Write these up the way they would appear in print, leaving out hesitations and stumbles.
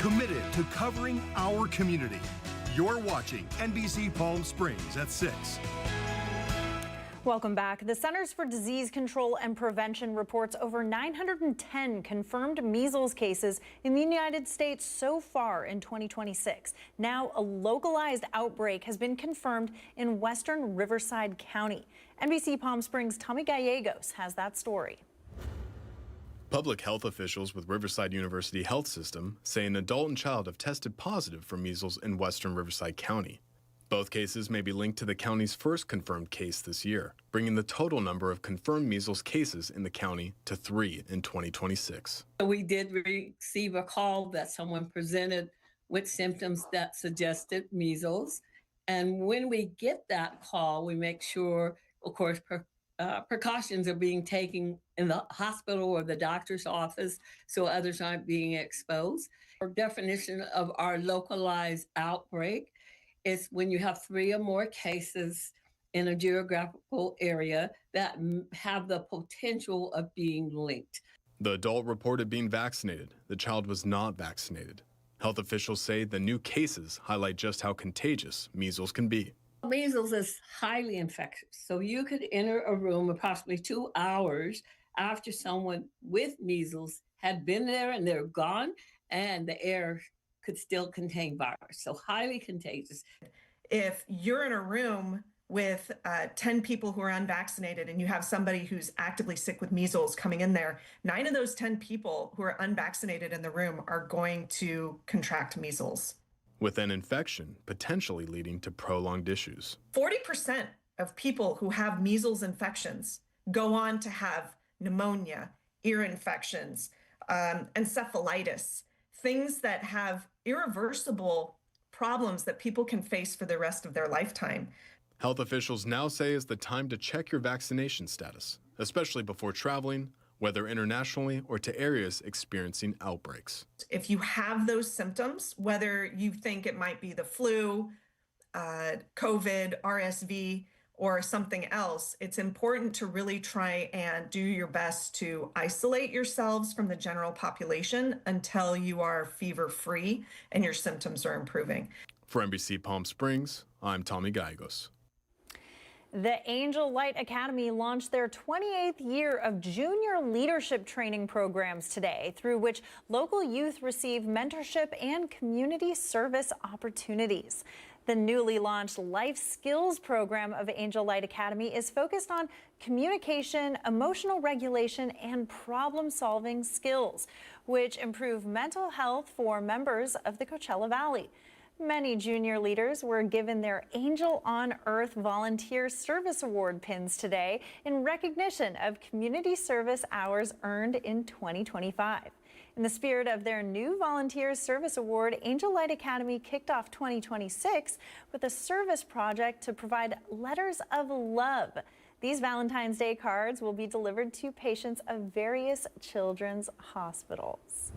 committed to covering our community. You're watching NBC Palm Springs at 6. Welcome back. The Centers for Disease Control and Prevention reports over 910 confirmed measles cases in the United States so far in 2026. Now, a localized outbreak has been confirmed in western Riverside County. NBC Palm Springs' Tommy Gallegos has that story. Public health officials with Riverside University Health System say an adult and child have tested positive for measles in western Riverside County. Both cases may be linked to the county's first confirmed case this year, bringing the total number of confirmed measles cases in the county to 3 in 2026. We did receive a call that someone presented with symptoms that suggested measles. And when we get that call, we make sure, of course, precautions are being taken in the hospital or the doctor's office so others aren't being exposed. Our definition of our localized outbreak is when you have 3 or more cases in a geographical area that have the potential of being linked. The adult reported being vaccinated. The child was not vaccinated. Health officials say the new cases highlight just how contagious measles can be. Measles is highly infectious, so you could enter a room approximately 2 hours after someone with measles had been there and they're gone, and the air could still contain virus, so highly contagious. If you're in a room with 10 people who are unvaccinated and you have somebody who's actively sick with measles coming in there, 9 of those 10 people who are unvaccinated in the room are going to contract measles, with an infection potentially leading to prolonged issues. 40% of people who have measles infections go on to have pneumonia, ear infections, encephalitis, things that have irreversible problems that people can face for the rest of their lifetime. Health officials now say is the time to check your vaccination status, especially before traveling, whether internationally or to areas experiencing outbreaks. If you have those symptoms, whether you think it might be the flu, COVID, RSV, or something else, it's important to really try and do your best to isolate yourselves from the general population until you are fever-free and your symptoms are improving. For NBC Palm Springs, I'm Tommy Gallegos. The Angel Light Academy launched their 28th year of junior leadership training programs today, through which local youth receive mentorship and community service opportunities. The newly launched Life Skills program of Angel Light Academy is focused on communication, emotional regulation, and problem-solving skills, which improve mental health for members of the Coachella Valley. Many junior leaders were given their Angel on Earth Volunteer Service Award pins today in recognition of community service hours earned in 2025. In the spirit of their new Volunteer Service Award, Angel Light Academy kicked off 2026 with a service project to provide letters of love. These Valentine's Day cards will be delivered to patients of various children's hospitals.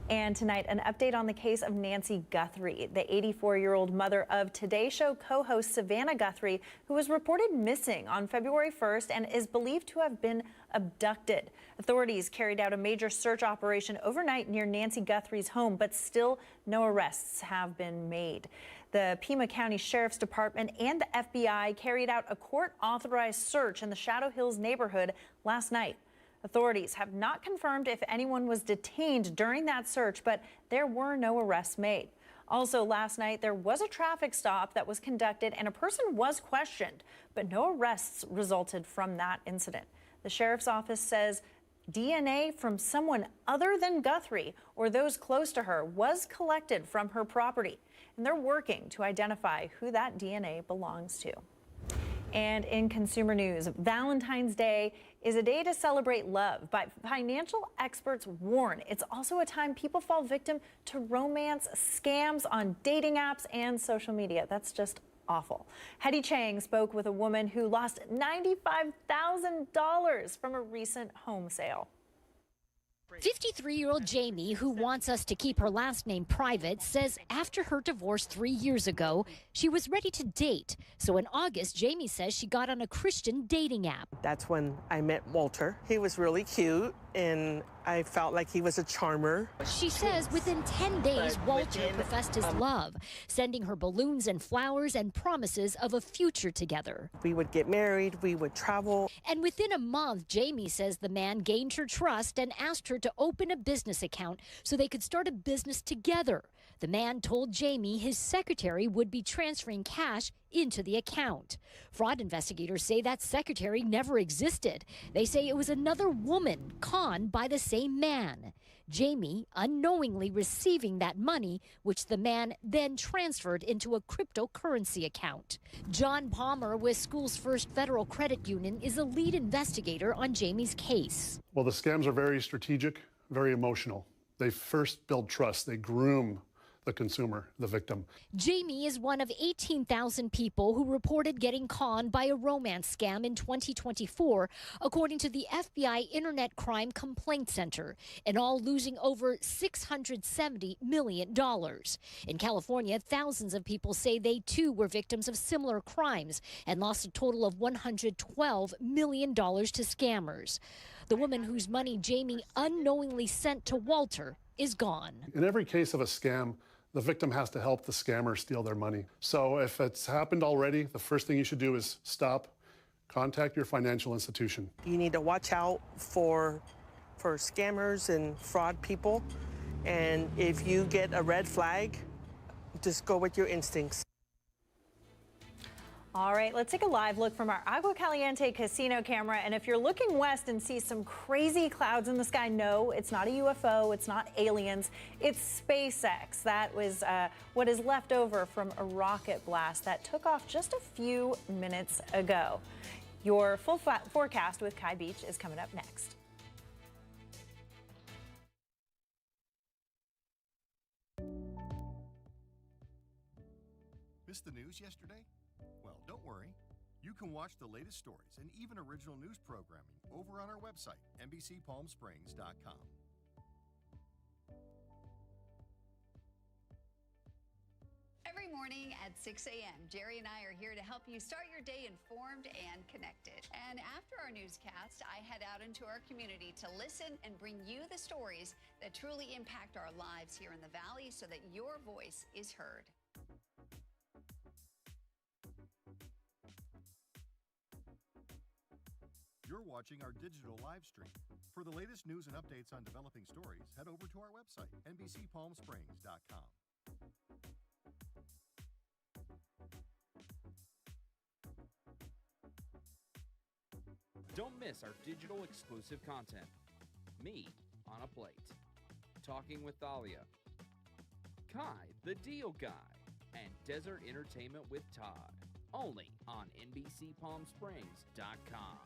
And tonight, an update on the case of Nancy Guthrie, the 84-year-old mother of Today Show co-host Savannah Guthrie, who was reported missing on February 1st and is believed to have been abducted. Authorities carried out a major search operation overnight near Nancy Guthrie's home, but still no arrests have been made. The Pima County Sheriff's Department and the FBI carried out a court-authorized search in the Shadow Hills neighborhood last night. Authorities have not confirmed if anyone was detained during that search, but there were no arrests made. Also last night, there was a traffic stop that was conducted and a person was questioned, but no arrests resulted from that incident. The sheriff's office says DNA from someone other than Guthrie or those close to her was collected from her property, and they're working to identify who that DNA belongs to. And in consumer news, Valentine's Day is a day to celebrate love, but financial experts warn it's also a time people fall victim to romance scams on dating apps and social media. That's just awful. Hetty Chang spoke with a woman who lost $95,000 from a recent home sale. 53-year-old Jamie, who wants us to keep her last name private, says after her divorce 3 years ago, she was ready to date. So in August, Jamie says she got on a Christian dating app. That's when I met Walter. He was really cute. and I felt like he was a charmer. She says within 10 days, Walter professed his love, sending her balloons and flowers and promises of a future together. We would get married, we would travel. And within a month, Jamie says the man gained her trust and asked her to open a business account so they could start a business together. The man told Jamie his secretary would be transferring cash into the account. Fraud investigators say that secretary never existed. They say it was another woman conned by the same man. Jamie unknowingly receiving that money, which the man then transferred into a cryptocurrency account. John Palmer with School's First Federal Credit Union is a lead investigator on Jamie's case. Well, the scams are very strategic, very emotional. They first build trust. They groom the consumer, the victim. Jamie is one of 18,000 people who reported getting conned by a romance scam in 2024, according to the FBI Internet Crime Complaint Center, in all losing over $670 million. In California, thousands of people say they too were victims of similar crimes and lost a total of $112 million to scammers. The woman whose money Jamie unknowingly sent to Walter is gone. In every case of a scam, the victim has to help the scammer steal their money. So if it's happened already, the first thing you should do is stop, contact your financial institution. You need to watch out for scammers and fraud people. And if you get a red flag, just go with your instincts. All right, let's take a live look from our Agua Caliente casino camera. And if you're looking west and see some crazy clouds in the sky, no, it's not a UFO, it's not aliens, it's SpaceX. That was what is left over from a rocket blast that took off just a few minutes ago. Your full forecast with Kai Beach is coming up next. Missed the news yesterday? Well, don't worry. You can watch the latest stories and even original news programming over on our website, NBCPalmSprings.com. Every morning at 6 a.m., Jerry and I are here to help you start your day informed and connected. And after our newscast, I head out into our community to listen and bring you the stories that truly impact our lives here in the Valley so that your voice is heard. You're watching our digital live stream. For the latest news and updates on developing stories, head over to our website, NBCPalmSprings.com. Don't miss our digital exclusive content. Me on a Plate, Talking with Thalia, Kai the Deal Guy, and Desert Entertainment with Todd. Only on NBCPalmSprings.com.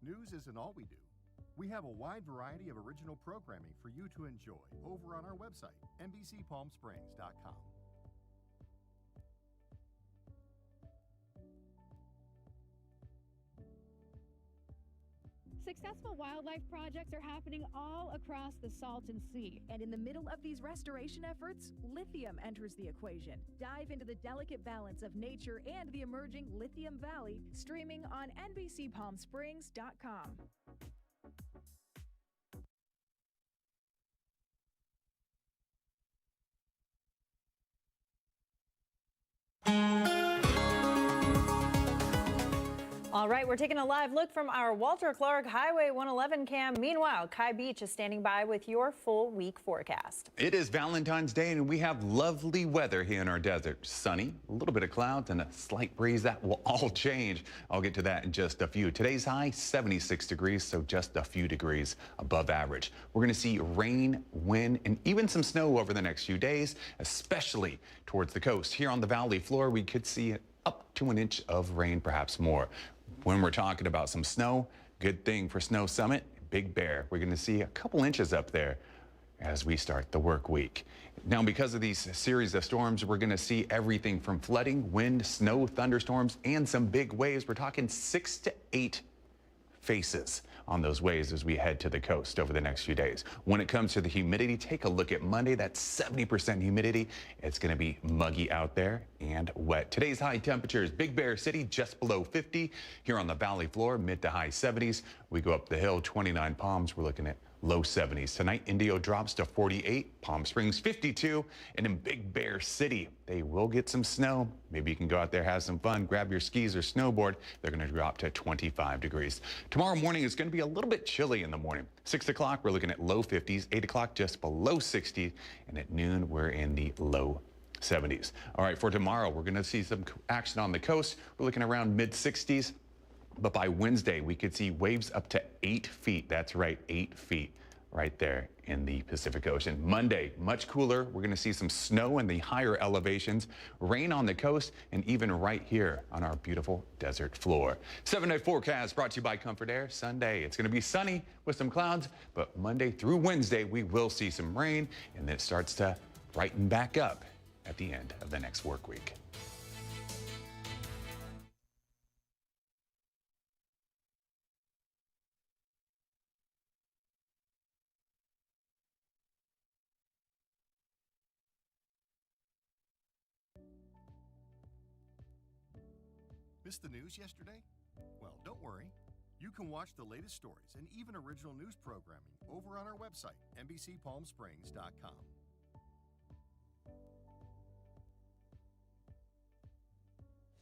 News isn't all we do. We have a wide variety of original programming for you to enjoy over on our website, NBCPalmSprings.com. Successful wildlife projects are happening all across the Salton Sea. And in the middle of these restoration efforts, lithium enters the equation. Dive into the delicate balance of nature and the emerging Lithium Valley, streaming on NBCPalmSprings.com. All right, we're taking a live look from our Walter Clark Highway 111 cam. Meanwhile, Kai Beach is standing by with your full week forecast. It is Valentine's Day and we have lovely weather here in our desert. Sunny, a little bit of clouds and a slight breeze. That will all change. I'll get to that in just a few. Today's high, 76 degrees, so just a few degrees above average. We're going to see rain, wind, and even some snow over the next few days, especially towards the coast. Here on the valley floor, we could see up to an inch of rain, perhaps more. When we're talking about some snow, good thing for Snow Summit, Big Bear. We're going to see a couple inches up there as we start the work week. Now, because of these series of storms, we're going to see everything from flooding, wind, snow, thunderstorms, and some big waves. We're talking 6 to 8 faces. on those waves as we head to the coast over the next few days. When it comes to the humidity, take a look at Monday. That's 70% humidity. It's going to be muggy out there and wet. Today's high temperatures, Big Bear City just below 50. Here on the valley floor, mid to high 70s. We go up the hill, 29 Palms. We're looking at low 70s. Tonight, Indio drops to 48, Palm Springs 52, and in Big Bear City, they will get some snow. Maybe you can go out there, have some fun, grab your skis or snowboard. They're going to drop to 25 degrees. Tomorrow morning is going to be a little bit chilly in the morning. 6 o'clock, we're looking at low 50s, 8 o'clock just below 60, and at noon, we're in the low 70s. All right, for tomorrow, we're going to see some action on the coast. We're looking around mid 60s. But by Wednesday, we could see waves up to 8 feet. That's right, 8 feet right there in the Pacific Ocean. Monday, much cooler. We're going to see some snow in the higher elevations, rain on the coast, and even right here on our beautiful desert floor. 7-day forecast brought to you by Comfort Air. Sunday, it's going to be sunny with some clouds, but Monday through Wednesday, we will see some rain, and then it starts to brighten back up at the end of the next work week. Missed the news yesterday? Well, don't worry. You can watch the latest stories and even original news programming over on our website, NBCPalmSprings.com.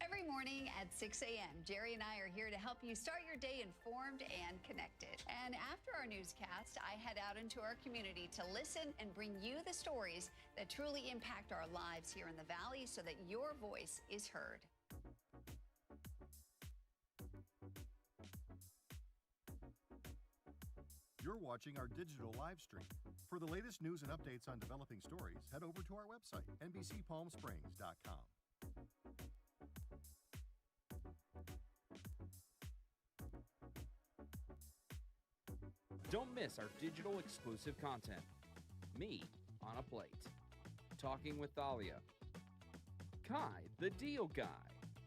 Every morning at 6 a.m., Jerry and I are here to help you start your day informed and connected. And after our newscast, I head out into our community to listen and bring you the stories that truly impact our lives here in the Valley so that your voice is heard. You're watching our digital live stream. For the latest news and updates on developing stories, head over to our website, NBCPalmSprings.com. Don't miss our digital exclusive content. Me on a Plate. Talking with Thalia. Kai, the Deal Guy.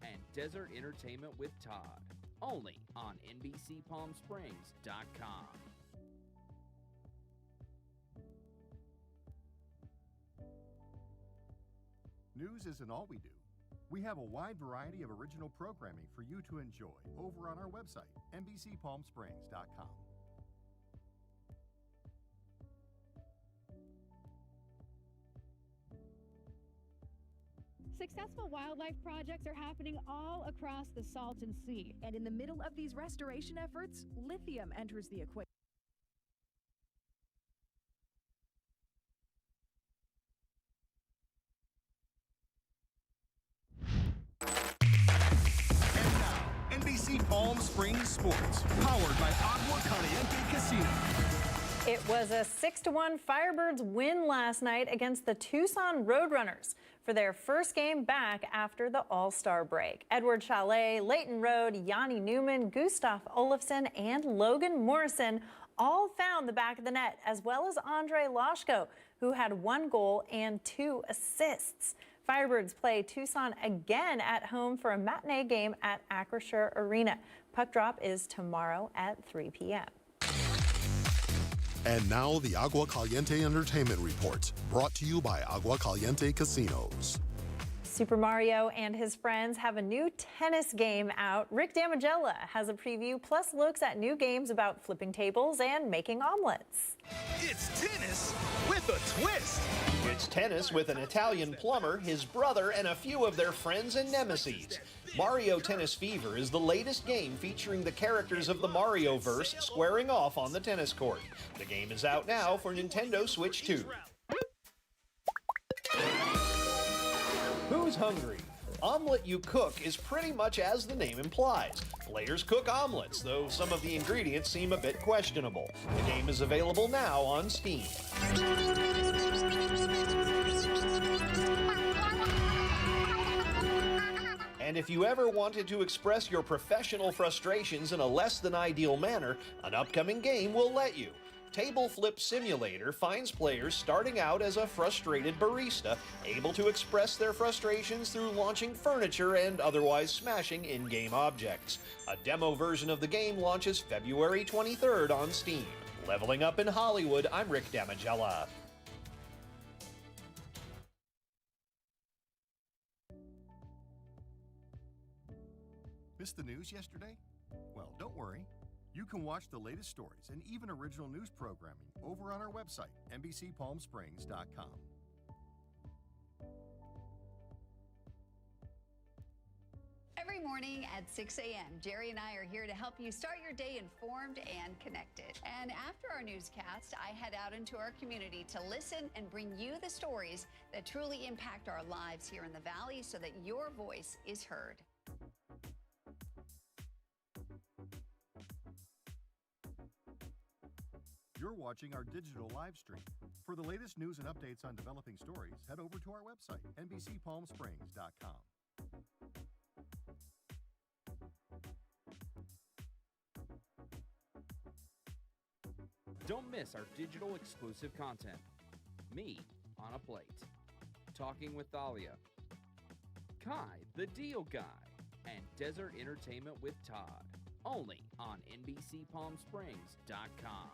And Desert Entertainment with Todd. Only on NBCPalmSprings.com. News isn't all we do. We have a wide variety of original programming for you to enjoy over on our website, NBCPalmSprings.com. Successful wildlife projects are happening all across the Salton Sea. And in the middle of these restoration efforts, lithium enters the equation. NBC Palm Springs Sports, powered by Agua Caliente Casino. It was a 6-1 Firebirds win last night against the Tucson Roadrunners for their first game back after the All-Star break. Edward Chalet, Leighton Road, Yanni Newman, Gustav Olafson, and Logan Morrison all found the back of the net, as well as Andre Loshko, who had 1 goal and 2 assists. Firebirds play Tucson again at home for a matinee game at Acrisure Arena. Puck drop is tomorrow at 3 p.m. And now the Agua Caliente Entertainment Report, brought to you by Agua Caliente Casinos. Super Mario and his friends have a new tennis game out. Rick Damigella has a preview, plus looks at new games about flipping tables and making omelets. It's tennis with a twist. It's tennis with an Italian plumber, his brother, and a few of their friends and nemesis. Mario Tennis Fever is the latest game featuring the characters of the Mario-verse squaring off on the tennis court. The game is out now for Nintendo Switch 2. Who's hungry? Omelet you cook is pretty much as the name implies. Players cook omelets, though some of the ingredients seem a bit questionable. The game is available now on Steam. And if you ever wanted to express your professional frustrations in a less than ideal manner, an upcoming game will let you. Table Flip Simulator finds players starting out as a frustrated barista, able to express their frustrations through launching furniture and otherwise smashing in-game objects. A demo version of the game launches February 23rd on Steam. Leveling Up in Hollywood, I'm Rick Damigella. Missed the news yesterday? Well, don't worry. You can watch the latest stories and even original news programming over on our website, NBCPalmSprings.com. Every morning at 6 a.m., Jerry and I are here to help you start your day informed and connected. And after our newscast, I head out into our community to listen and bring you the stories that truly impact our lives here in the Valley so that your voice is heard. You're watching our digital live stream. For the latest news and updates on developing stories, head over to our website, NBCPalmSprings.com. Don't miss our digital exclusive content. Me on a Plate, Talking with Thalia, Kai the Deal Guy, and Desert Entertainment with Todd. Only on NBCPalmSprings.com.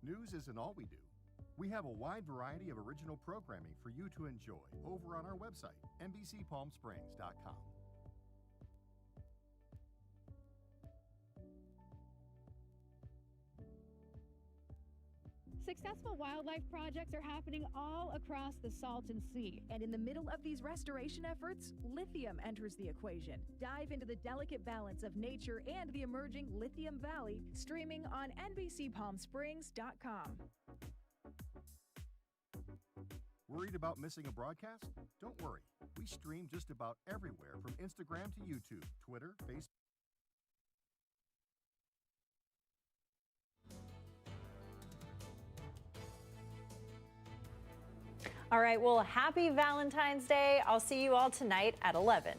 News isn't all we do. We have a wide variety of original programming for you to enjoy over on our website, NBCPalmSprings.com. Successful wildlife projects are happening all across the Salton Sea. And in the middle of these restoration efforts, lithium enters the equation. Dive into the delicate balance of nature and the emerging Lithium Valley, streaming on NBCPalmSprings.com. Worried about missing a broadcast? Don't worry. We stream just about everywhere from Instagram to YouTube, Twitter, Facebook. All right, well, happy Valentine's Day. I'll see you all tonight at 11.